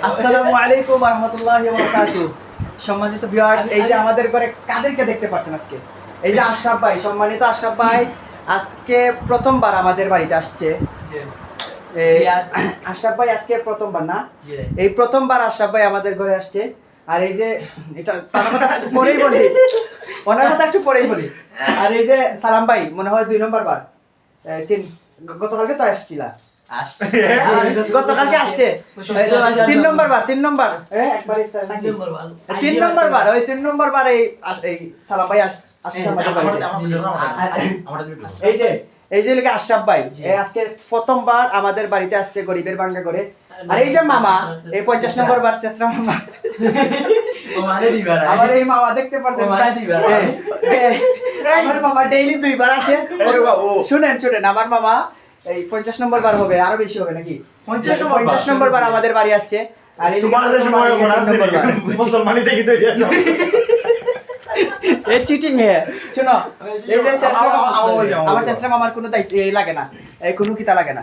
আসসালামু আলাইকুম ওয়া রাহমাতুল্লাহি ওয়া বারাকাতুহু। সম্মানিত ভিউয়ার্স, এই যে আমাদের ঘরে কাদেরকে দেখতে পাচ্ছেন আজকে, এই যে আশরাফ ভাই, সম্মানিত আশরাফ ভাই আজকে প্রথমবার আমাদের বাড়িতে আসছে। আশরাফ ভাই আজকে প্রথমবার না, এই প্রথমবার আশরাফ ভাই আমাদের ঘরে আসছে। আর এই যে এটা তার কথা পরেই বলি, ওনার কথা একটু পরেই বলি। আর এই যে সালাম ভাই মনে হয় 2 নম্বর বার, গতকালকে তো আসছিলা, গতকালকে আসছে 3 নম্বর বার, 3 নম্বর একবারে 3 নম্বর বার, ওই 3 নম্বর বার এই সালাম ভাই আসছে আমাদের বাড়িতে। এই যে লোকে আশরাফ ভাই আজকে প্রথমবার আমাদের বাড়িতে আসছে গরিবের ভাঙ্গা করে। আর এই যে মামা, এই 50 নম্বর বার শেষরা মামা, আমার এই মামা দেখতে পাচ্ছেন আমার মামা ডেইলি 2 বার আসে। শুনেন আমার মামা এই 50 নম্বর বার হবে, আরো বেশি হবে নাকি, 50 নম্বর বার আমাদের বাড়ি আসছে। আর এই তোমাদের সময় কোন আছে মুসলমানি থেকে তৈরি এই চিটিং হে শুনো, এই যে শেষরা আমার শেষরা মামার কোনো দায়িত্ব লাগে না, এই কোনো কিতা লাগে না।